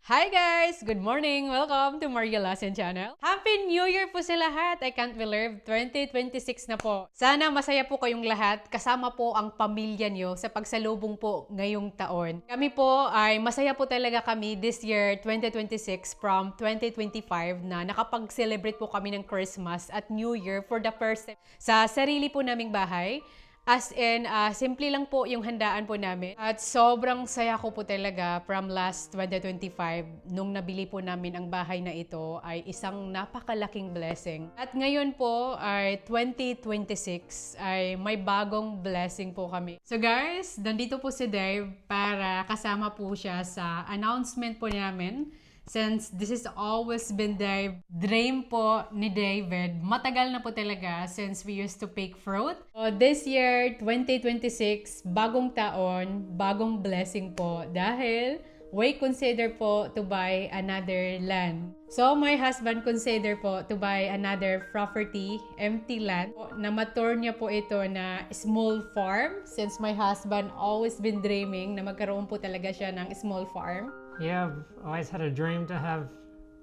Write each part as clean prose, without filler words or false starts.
Hi guys! Good morning! Welcome to Maria Lassen Channel. Happy New Year po sa lahat! I can't believe 2026 na po. Sana masaya po kayong lahat, kasama po ang pamilya nyo sa pagsalubong po ngayong taon. Kami po ay masaya po talaga kami this year 2026 from 2025 na nakapag-celebrate po kami ng Christmas at New Year for the first time sa sarili po naming bahay. As in, simple lang po yung handaan po namin. At sobrang saya ko po talaga from last 2025 nung nabili po namin ang bahay na ito ay isang napakalaking blessing. At ngayon po ay 2026 ay may bagong blessing po kami. So guys, nandito po si Dave para kasama po siya sa announcement po namin. Since this has always been the dream po ni David, matagal na po talaga since we used to pick fruit. So this year, 2026, bagong taon, bagong blessing po dahil we consider po to buy another land. So my husband consider po to buy another property, empty land. Na maturn niya po ito na small farm since my husband always been dreaming na magkaroon po talaga siya ng small farm. Yeah, I've always had a dream to have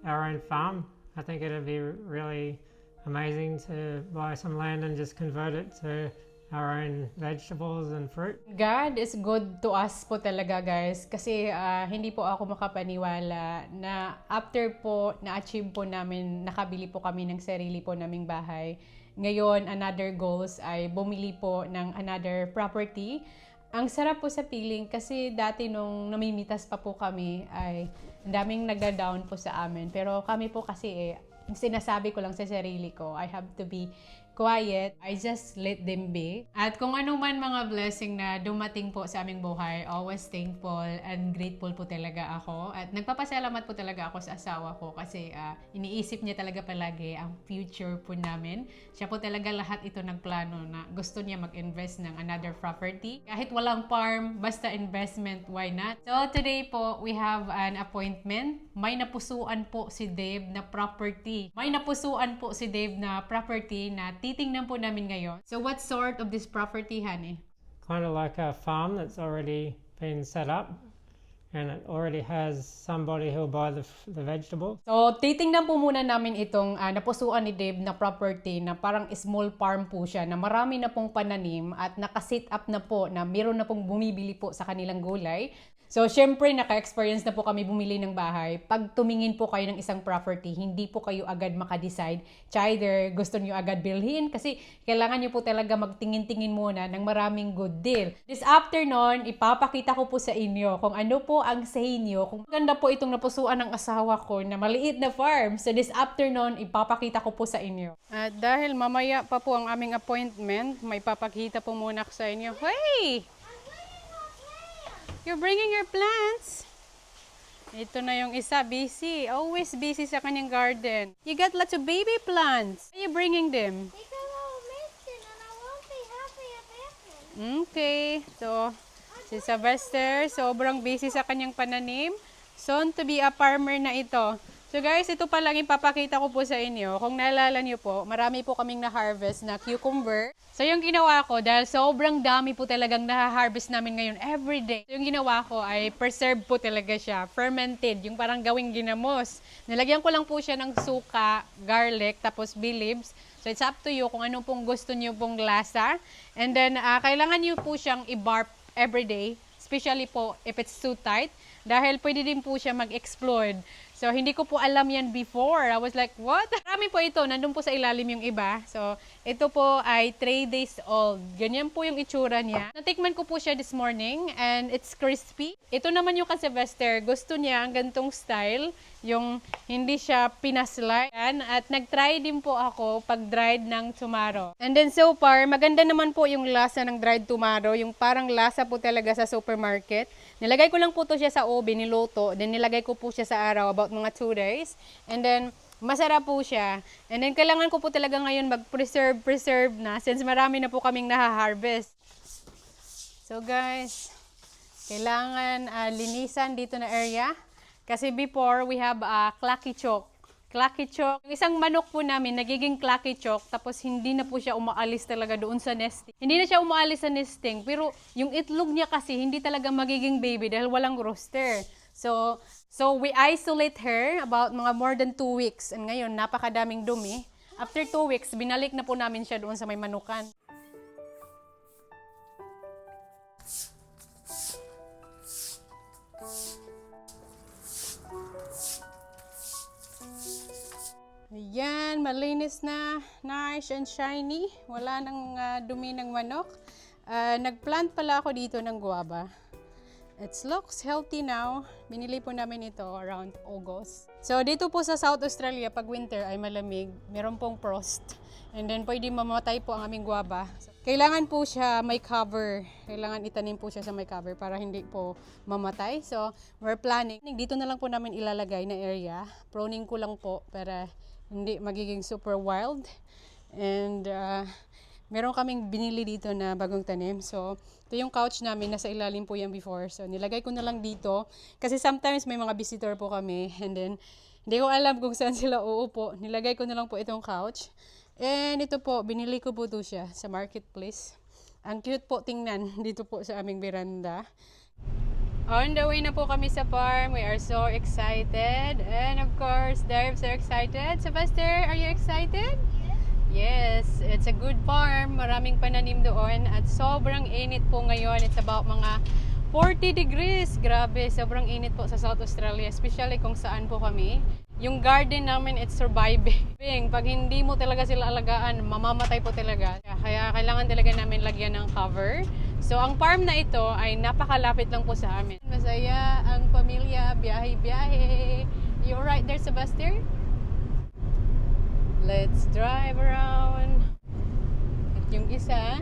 our own farm. I think it'd be really amazing to buy some land and just convert it to our own vegetables and fruit. God is good to us po talaga guys kasi hindi po ako makapaniwala na after po na-achieve po namin, nakabili po kami ng sarili po naming bahay. Ngayon, another goals ay bumili po ng another property. Ang sarap po sa feeling kasi dati nung namimitas pa po kami ay daming nag-down po sa amin. Pero kami po kasi sinasabi ko lang sa sarili ko, I have to be quiet. I just let them be. At kung ano man mga blessing na dumating po sa aming buhay, always thankful and grateful po talaga ako. At nagpapasalamat po talaga ako sa asawa ko kasi iniisip niya talaga palagi ang future po namin. Siya po talaga lahat ito nagplano na gusto niya mag-invest ng another property. Kahit walang farm, basta investment, why not? So today po, we have an appointment. May napusuan po si Dave na property. May napusuan po si Dave na property na titingnan po namin ngayon. So what sort of this property, honey? Kind of like a farm that's already been set up and it already has somebody who'll buy the vegetables. So titingnan po muna namin itong napusuan ni Dave na property na parang small farm po siya na marami na pong pananim at nakasit up na po na meron na pong bumibili po sa kanilang gulay. So, syempre, naka-experience na po kami bumili ng bahay. Pag tumingin po kayo ng isang property, hindi po kayo agad makadecide. Either gusto nyo agad bilhin kasi kailangan nyo po talaga magtingin-tingin muna ng maraming good deal. This afternoon, ipapakita ko po sa inyo kung ano po ang sa inyo. Kung maganda po itong napusuan ng asawa ko na maliit na farm. So, this afternoon, ipapakita ko po sa inyo. At dahil mamaya pa po ang aming appointment, may papakita po muna ko sa inyo. Hey! You're bringing your plants. Ito na yung isa, busy. Always busy sa kanyang garden. You got lots of baby plants. Why are you bringing them? Because I'll miss it and I won't be happy about it. Okay. So, si Sylvester, sobrang busy sa kanyang pananim. Soon to be a farmer na ito. So guys, ito pa lang ipapakita ko po sa inyo. Kung naalala nyo po, marami po kaming na-harvest na cucumber. So yung ginawa ko, dahil sobrang dami po talagang na-harvest namin ngayon everyday. So yung ginawa ko ay preserve po talaga siya. Fermented, yung parang gawing ginamos. Nilagyan ko lang po siya ng suka, garlic, tapos bay leaves. So it's up to you kung ano pong gusto nyo pong lasa. And then, kailangan nyo po siyang i-barb everyday. Especially po if it's too tight. Dahil pwede din po siya mag-explode. So, hindi ko po alam yan before. I was like, what? Marami po ito. Nandun po sa ilalim yung iba. So, ito po ay 3 days old. Ganyan po yung itsura niya. Natikman ko po siya this morning and it's crispy. Ito naman yung ka-Sylvester. Gusto niya ang gantong style. Yung hindi siya pinaslay. At nag-try din po ako pag dried ng tomaro. And then so far, maganda naman po yung lasa ng dried tomaro. Yung parang lasa po talaga sa supermarket. Nilagay ko lang po to siya sa oven, niluto. Then nilagay ko po siya sa araw about mga 2 days. And then, masarap po siya. And then, kailangan ko po talaga ngayon mag-preserve na since marami na po kaming naha-harvest. So guys, kailangan linisan dito na area. Kasi before, we have Clucky Chalk. Clucky Chalk. Yung isang manok po namin, nagiging Clucky Chalk, tapos hindi na po siya umaalis talaga doon sa nesting. Hindi na siya umaalis sa nesting, pero yung itlog niya kasi hindi talaga magiging baby dahil walang rooster. So, So, we isolate her about mga more than 2 weeks. And ngayon, napakadaming dumi. After 2 weeks, binalik na po namin siya doon sa may manukan. Ayan, malinis na, nice and shiny. Wala nang dumi ng manok. Nagplant pala ako dito ng guava. It looks healthy now. Binili po namin ito around August. So, dito po sa South Australia, pag winter ay malamig. Meron pong frost. And then, pwede mamatay po ang aming guava. So, kailangan po siya may cover. Kailangan itanim po siya sa may cover para hindi po mamatay. So, we're planning. Dito na lang po namin ilalagay na area. Pruning ko lang po para hindi magiging super wild. And, meron kaming binili dito na bagong tanim. So, ito yung couch namin. Nasa ilalim po yan before. So, nilagay ko na lang dito. Kasi sometimes may mga visitor po kami. And then, hindi ko alam kung saan sila uupo. Nilagay ko na lang po itong couch. And ito po, binili ko po ito siya sa marketplace. Ang cute po tingnan dito po sa aming veranda. On the way na po kami sa farm. We are so excited. And of course, Darv's so excited. So, Buster, are you excited? Yes, it's a good farm. Maraming pananim doon at sobrang init po ngayon. It's about mga 40 degrees. Grabe, sobrang init po sa South Australia, especially kung saan po kami. Yung garden namin, it's surviving. Pag hindi mo talaga sila alagaan, mamamatay po talaga. Kaya kailangan talaga namin lagyan ng cover. So, ang farm na ito ay napakalapit lang po sa amin. Masaya ang pamilya, biyahe-biyahe. You alright there, Sebastian? Let's drive around. At yung isa.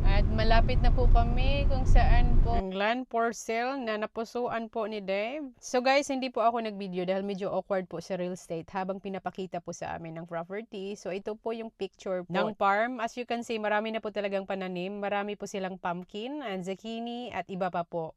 At malapit na po kami kung saan po ang land for sale na napusuan po ni Dave. So guys, hindi po ako nag-video dahil medyo awkward po sa real estate habang pinapakita po sa amin ng property. So ito po yung picture po ng farm. As you can see, marami na po talagang pananim. Marami po silang pumpkin and zucchini at iba pa po.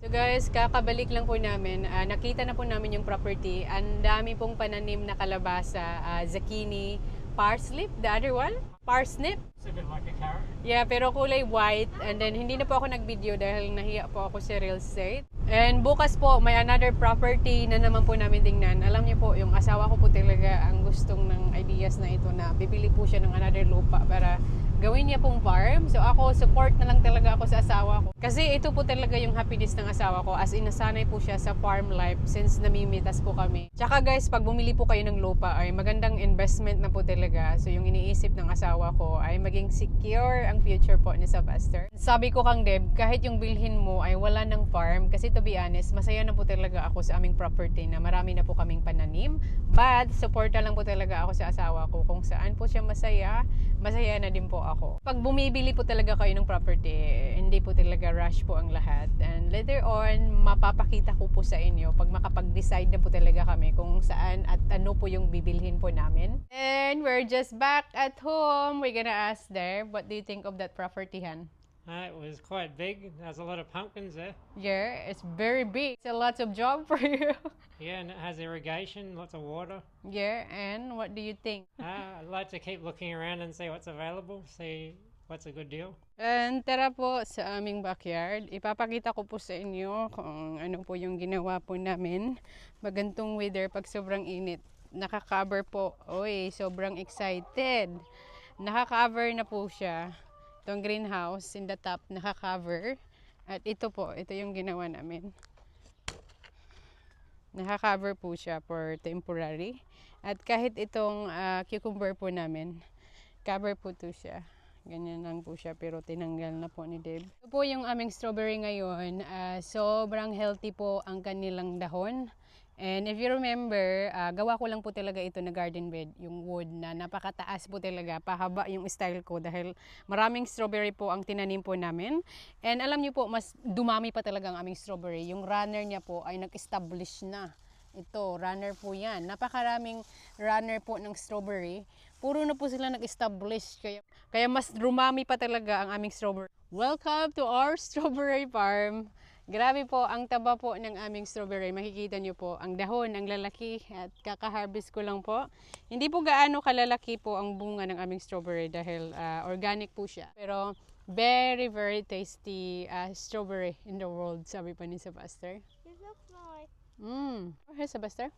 So guys, kakabalik lang po namin. Nakita na po namin yung property. Ang dami pong pananim na kalabasa, zucchini, parsley, the other one, parsnip. It's a bit like a carrot. Yeah, pero kulay white. And then hindi na po ako nag-video dahil nahiya po ako sa real estate. And bukas po, may another property na naman po namin tingnan. Alam niyo po, yung asawa ko po talaga ang gustong ng ideas na ito na bibili po siya ng another lupa para gawin niya pong farm. So ako, support na lang talaga ako sa asawa ko. Kasi ito po talaga yung happiness ng asawa ko as in nasanay po siya sa farm life since namimitas po kami. Tsaka guys, pag bumili po kayo ng lupa ay magandang investment na po talaga. So yung iniisip ng asawa ko ay maging secure ang future po ni Sylvester. Sabi ko kang Deb, kahit yung bilhin mo ay wala ng farm kasi to be honest, masaya na po talaga ako sa aming property na marami na po kaming pananim. But support na lang po talaga ako sa asawa ko kung saan po siya masaya, masaya na din po ako. Pag bumibili po talaga kayo ng property, hindi po talaga rush po ang lahat. And later on, mapapakita ko po sa inyo pag makapag-decide na po talaga kami kung saan at ano po yung bibilhin po namin. And we're just back at home. We're gonna ask there, what do you think of that property, Han? It was quite big. There's a lot of pumpkins there. Yeah, it's very big. It's a lot of job for you. Yeah, and it has irrigation, lots of water. Yeah, and what do you think? I'd like to keep looking around and see what's available, see what's a good deal. And tara po sa aming backyard. Ipapakita ko po sa inyo kung ano po yung ginawa po namin. Magantong weather pag sobrang init. Naka-cover po. Oy, sobrang excited. Naka-cover na po siya. Itong greenhouse in the top, naka-cover. At ito po, ito yung ginawa namin. Naka-cover po siya for temporary. At kahit itong cucumber po namin, cover po to siya. Ganyan lang po siya, pero tinanggal na po ni Deb. Ito po yung aming strawberry ngayon. Sobrang healthy po ang kanilang dahon. And if you remember, gawa ko lang po talaga ito na garden bed, yung wood na napakataas po talaga, pahaba yung style ko dahil maraming strawberry po ang tinanim po namin. And alam niyo po, mas dumami pa talaga ang aming strawberry. Yung runner niya po ay nag-establish na. Ito, runner po yan. Napakaraming runner po ng strawberry. Puro na po sila nag-establish. Kaya mas dumami pa talaga ang aming strawberry. Welcome to our strawberry farm. Grabe po, ang taba po ng aming strawberry. Makikita nyo po, ang dahon, ang lalaki at kaka-harvest ko lang po. Hindi po gaano kalalaki po ang bunga ng aming strawberry dahil organic po siya. Pero very, very tasty strawberry in the world, sabi pa ni Sylvester. Is look like. Here's a Buster.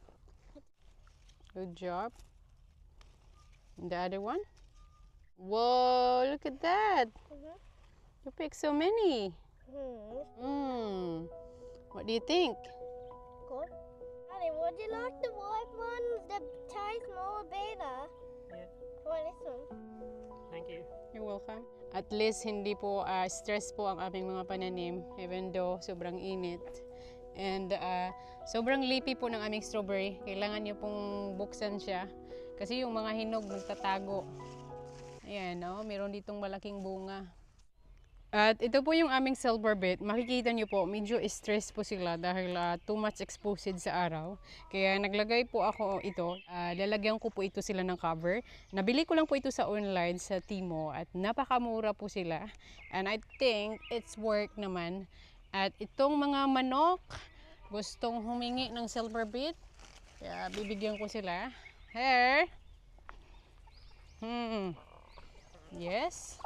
Good job. And the other one. Whoa, look at that. Mhm. You picked so many. What do you think? Good. Daddy, would you like the white one? The taste more better. Yeah. Or this one? Thank you. You're welcome. At least hindi po stress po ang aming mga pananim even though sobrang init. And sobrang lipi po ng aming strawberry. Kailangan niyo pong buksan siya kasi yung mga hinog nagtatago. Ayan, no? Meron ditong malaking bunga. At ito po yung aming silver bit. Makikita niyo po, medyo stress po sila dahil too much exposed sa araw. Kaya naglagay po ako ito. Lalagyan ko po ito sila ng cover. Nabili ko lang po ito sa online sa Timo at napakamura po sila. And I think it's work naman. At itong mga manok, gustong humingi ng silver bit. Kaya bibigyan ko sila. Here. Yes.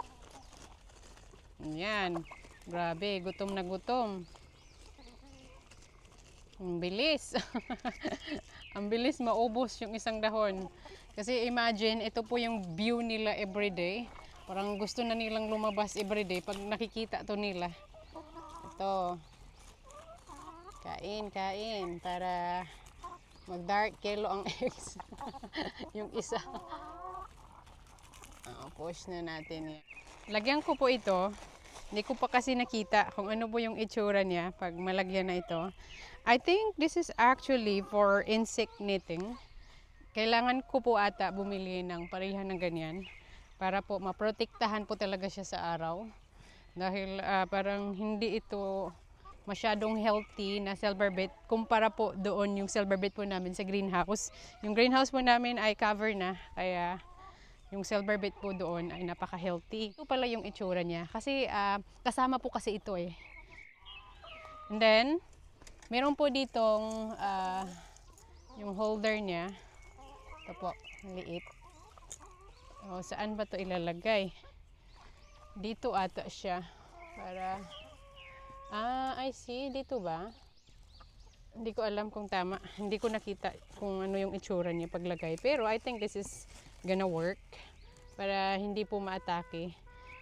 Yan. Grabe, gutom na gutom. Ang bilis. Ang bilis maubos yung isang dahon. Kasi imagine, ito po yung view nila everyday. Parang gusto na nilang lumabas everyday pag nakikita to nila. Ito. Kain, kain. Para mag-dark kilo ang eggs. Yung isa. Push na natin yan. Lagyan ko po ito. Hindi ko pa kasi nakita kung ano po yung itsura niya pag malagyan na ito. I think this is actually for insect netting. Kailangan ko po ata bumili ng pareha ng ganyan para po maprotektahan po talaga siya sa araw. Dahil parang hindi ito masyadong healthy na silver bit kumpara po doon yung silver bit po namin sa greenhouse. Yung greenhouse po namin ay cover na kaya yung silver bit po doon ay napaka-healthy. Ito pala yung itsura niya. Kasi kasama po kasi ito eh. And then, meron po ditong yung holder niya. Ito po, liit. O, saan ba to ilalagay? Dito ata siya. Para, I see. Dito ba? Hindi ko alam kung tama. Hindi ko nakita kung ano yung itsura niya paglagay. Pero I think this is gonna work para hindi po maatake.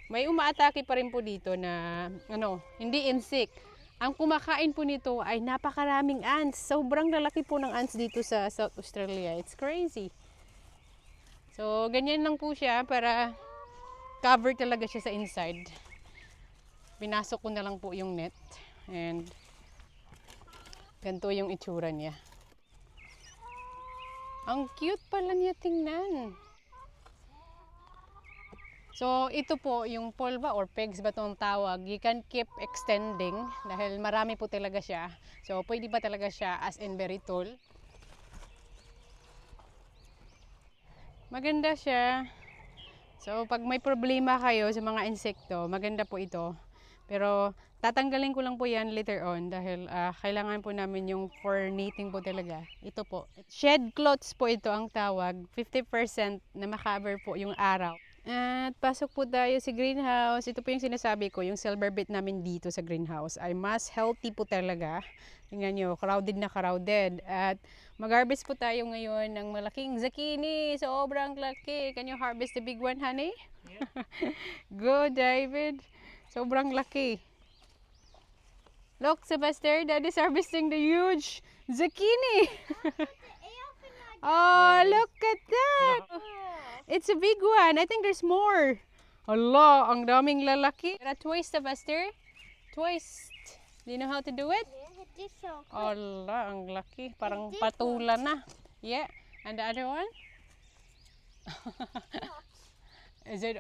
May umaatake pa rin po dito na hindi insect. Ang kumakain po nito ay napakaraming ants. Sobrang lalaki po ng ants dito sa South Australia. It's crazy. So, ganyan lang po siya para cover talaga siya sa inside. Pinasok ko na lang po yung net and ganito yung itsura niya. Ang cute pala niya tingnan. So, ito po yung polva or pegs ba itong tawag. You can keep extending dahil marami po talaga siya. So, pwede ba talaga siya as in very tall. Maganda siya. So, pag may problema kayo sa mga insekto, maganda po ito. Pero, tatanggalin ko lang po yan later on dahil kailangan po namin yung for knitting po talaga. Ito po. Shed cloths po ito ang tawag. 50% na makaver po yung araw. At pasok po tayo sa greenhouse. Ito po yung sinasabi ko, yung silver bit namin dito sa greenhouse ay mas healthy po talaga. Tingnan nyo, crowded na crowded. At mag-harvest po tayo ngayon ng malaking zucchini. Sobrang laki. Can you harvest the big one, honey? Yeah. Go, David. Sobrang laki. Look, Sebastian, Daddy's harvesting the huge zucchini. Oh, look at that. It's a big one. I think there's more. Allah, ang daming lalaki. Twist, Sebastian. Twist. Do you know how to do it? Yeah, this so quick. Allah, ang laki. Parang patulan na. Yeah. And the other one?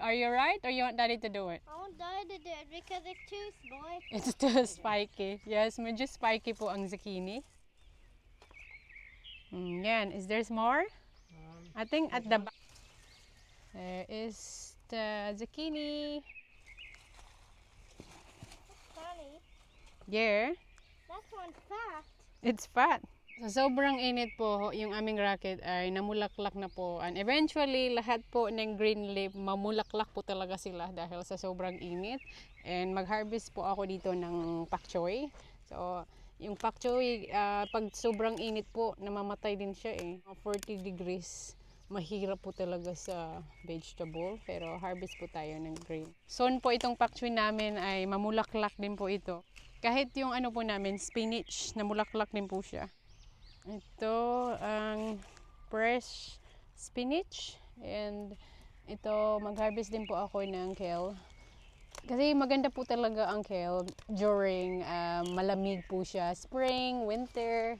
Are you right or you want Daddy to do it? I won't die to do it because it's too small. It's too spiky. Yes, medyo spiky po ang zucchini. Yan. Is there more? I think at the back. There is the zucchini. Funny. Yeah. That one's fat. It's fat. So, sobrang init po yung aming rocket ay namulaklak na po. And eventually, lahat po ng green leaf, mamulaklak po talaga sila dahil sa sobrang init. And mag-harvest po ako dito ng pak choy. So, Yung pak choy, pag sobrang init po, namamatay din siya eh. 40 degrees. Mahirap po talaga sa vegetable, pero harvest po tayo ng green. Soon po itong pak choy namin ay mamulaklak din po ito. Kahit yung ano po namin, spinach, namulaklak din po siya. Ito ang fresh spinach, and ito mag-harvest din po ako ng kale. Kasi maganda po talaga ang kale during malamig po siya, spring, winter.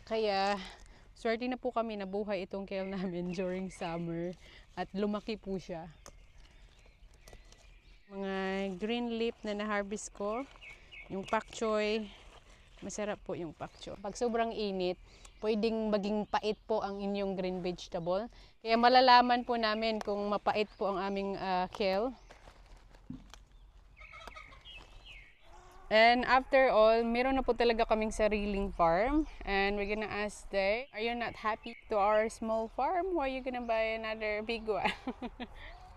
Kaya swerte na po kami na buhay itong kale namin during summer at lumaki po siya. Mga green leaf na na-harvest ko, yung pak choy, masarap po yung pak choy. Pag sobrang init, pwedeng maging pait po ang inyong green vegetable. Kaya malalaman po namin kung mapait po ang aming kale. And after all, meron na po talaga kaming sariling farm. And we're gonna ask Dave, are you not happy to our small farm? Or are you gonna buy another big one?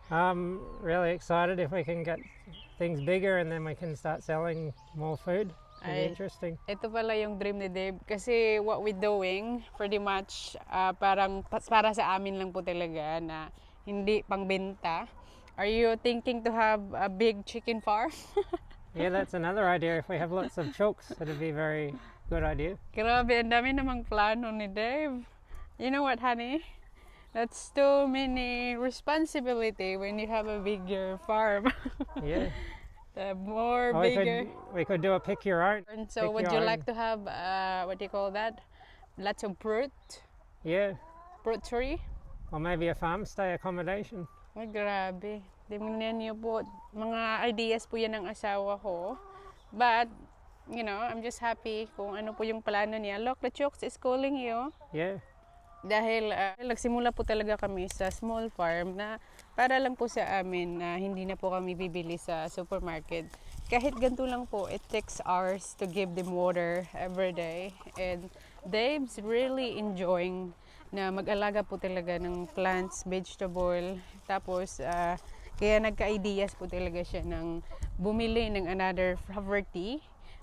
I'm really excited if we can get things bigger and then we can start selling more food. It'll be Ay. interesting. Ito pala yung dream ni Dave. Kasi what we're doing, pretty much, parang para sa amin lang po talaga na hindi pangbenta. Are you thinking to have a big chicken farm? Yeah, that's another idea. If we have lots of chooks, it'd be a very good idea. Grabe, ang dami namang plano ni Dave. You know what, honey? That's too many responsibility when you have a bigger farm. Yeah. The more Or bigger. we could do a pick your own. And so pick would your you own. like to have, what do you call that? Lots of fruit? Yeah. Fruit tree? Or maybe a farm stay accommodation. Ay, grabe. Tingnan niyo po, mga ideas po yan ng asawa ko. But, you know, I'm just happy kung ano po yung plano niya. Look, the chooks is calling you. Yeah. Dahil nagsimula po talaga kami sa small farm na para lang po sa amin na hindi na po kami bibili sa supermarket. Kahit ganito lang po, it takes hours to give them water every day. And Dave's really enjoying na mag-alaga po talaga ng plants, vegetable. Tapos, kaya nagka-ideas po talaga siya ng bumili ng another property.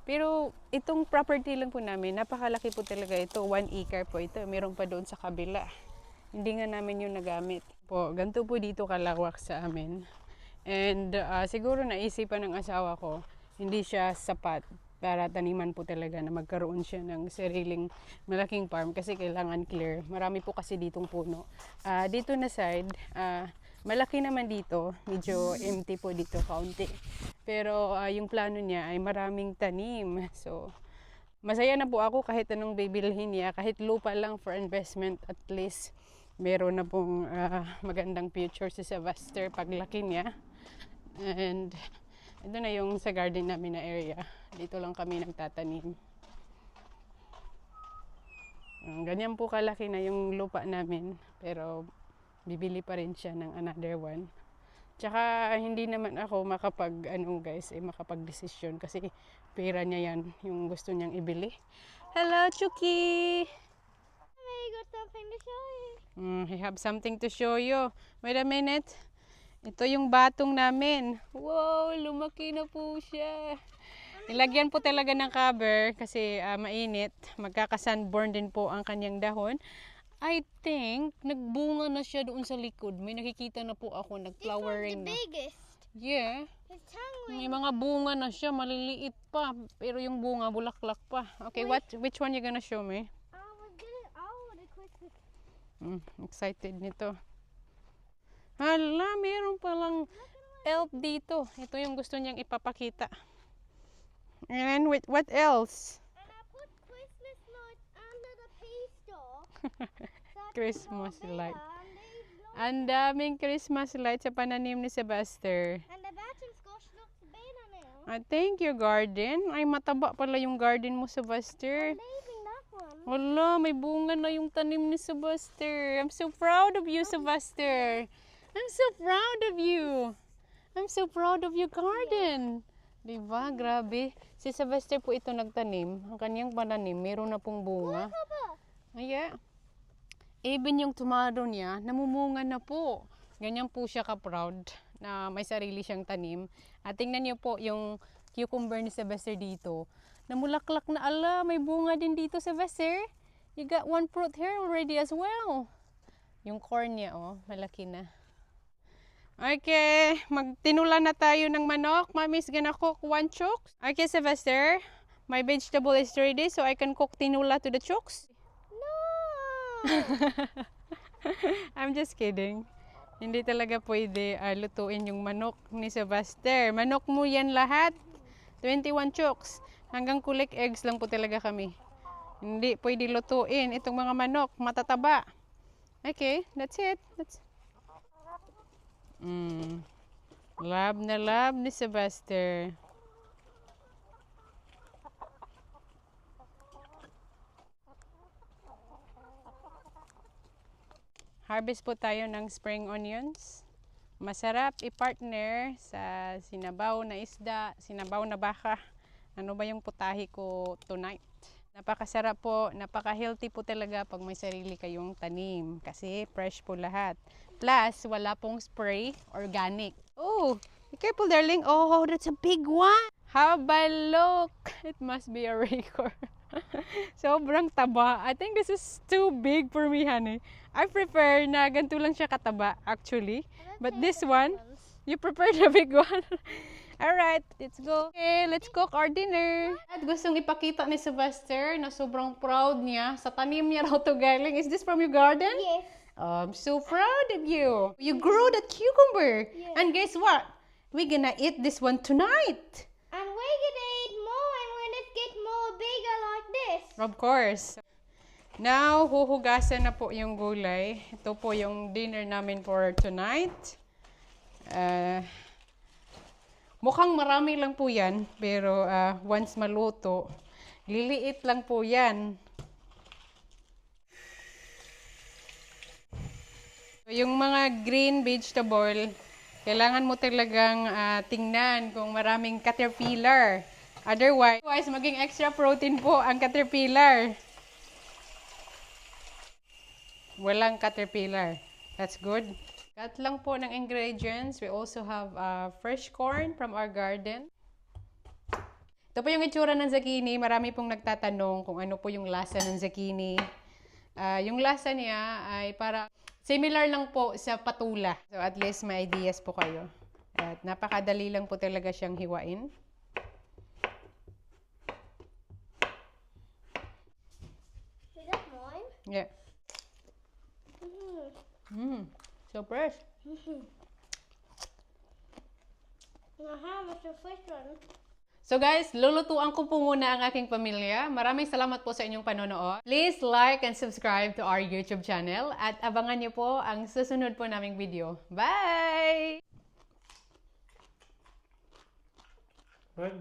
Pero itong property lang po namin, napakalaki po talaga ito. 1 acre po ito. Meron pa doon sa kabila. Hindi nga namin yung nagamit. Po, ganito po dito kalawak sa amin. And siguro naisipan ng asawa ko, hindi siya sapat para taniman po talaga na magkaroon siya ng sariling malaking farm kasi kailangan clear. Marami po kasi ditong puno. Dito na side, malaki naman dito, medyo empty po dito, kaunti. Pero yung plano niya ay maraming tanim. So, masaya na po ako kahit anong bibilhin niya, kahit lupa lang for investment, at least meron na pong magandang future si Sylvester paglaki niya. And ito na yung sa garden namin na area. Dito lang kami nagtatanim. Ganyan po kalaki na yung lupa namin, pero bibili pa rin siya ng another one. Tsaka hindi naman ako makapag-desisyon kasi pera niya yan, yung gusto niyang ibili. Hello, Chucky! I got something to show you. I have something to show you. Wait a minute. Ito yung batong namin. Wow, lumaki na po siya. Nilagyan po talaga ng cover kasi mainit. Magkaka-sunburn din po ang kanyang dahon. I think nagbunga na siya doon sa likod. May nakikita na po ako, This one's nag-flowering the na. biggest. Yeah. His tongue May went. mga bunga na siya, maliliit pa. Pero yung bunga, bulaklak pa. Okay, which one you gonna show me? The Christmas. Excited nito. Hala, meron palang elf dito. Ito yung gusto niyang ipapakita. And what else? And I put Christmas lights under the pea stalk. Christmas light. And they blow. Ang daming Christmas light sa pananim ni Sebastian. And the batching squash looks better now. Thank you, garden. Ay, mataba pala yung garden mo, Sebastian. Leaving that one. Wala, may bunga na yung tanim ni Sebastian. I'm so proud of you, Sebastian. I'm so proud of you. I'm so proud of your garden. Diba? Grabe. Si Sebastian po ito nagtanim. Ang kanyang pananim, meron na pong bunga. Papa. Ay, even yung tomato niya, namumunga na po. Ganyan po siya ka-proud na may sarili siyang tanim. At tingnan niyo po yung cucumber ni Sebastian dito. Namulaklak na ala. May bunga din dito, Sylvester. You got one fruit here already as well. Yung corn niya, oh. Malaki na. Okay, magtinula na tayo ng manok. Mommy's gonna cook 1 chooks. Okay, Sylvester. My vegetable is ready so I can cook tinula to the chooks. No! I'm just kidding. Hindi talaga pwede lutuin yung manok ni Sylvester. Manok mo yan lahat. 21 chooks. Hanggang kulik eggs lang po talaga kami. Hindi pwede lutuin itong mga manok. Matataba. Okay, that's it. Love na love ni Sylvester. Harvest po tayo ng spring onions. Masarap i-partner sa sinabaw na isda, sinabaw na baka. Ano ba yung putahe ko tonight? Napakasarap po, napaka-healthy po talaga pag may sarili kayong tanim. Kasi fresh po lahat. Plus, wala pong spray, organic. Oh, be careful darling. Oh, that's a big one. How about look? It must be a record. Sobrang taba. I think this is too big for me, honey. I prefer na ganito lang siya kataba, actually. But this one, you prefer the big one? Alright, let's go. Okay, let's cook our dinner. At gustong ipakita ni Sylvester na sobrang proud niya sa tanim niya raw to galing. Is this from your garden? Yes. I'm so proud of you. You grew that cucumber. Yes. And guess what? We're gonna eat this one tonight. And we're gonna eat more and when it get more bigger like this. Of course. Now, huhugasan na po yung gulay. Ito po yung dinner namin for tonight. Mukhang marami lang po yan, pero once maluto, liliit lang po yan. So, yung mga green vegetable, kailangan mo talagang tingnan kung maraming caterpillar. Otherwise, maging extra protein po ang caterpillar. Walang caterpillar. That's good. Cut lang po ng ingredients. We also have fresh corn from our garden. Ito po yung itsura ng zucchini. Marami pong nagtatanong kung ano po yung lasa ng zucchini. Yung lasa niya ay para similar lang po sa patula. So at least may ideas po kayo. At napakadali lang po talaga siyang hiwain. Is that mine? Yeah. So fresh. Now how much the first one? So guys, lulutuan ko po muna ang aking pamilya. Maraming salamat po sa inyong panonood. Please like and subscribe to our YouTube channel at abangan niyo po ang susunod po naming video. Bye! Good.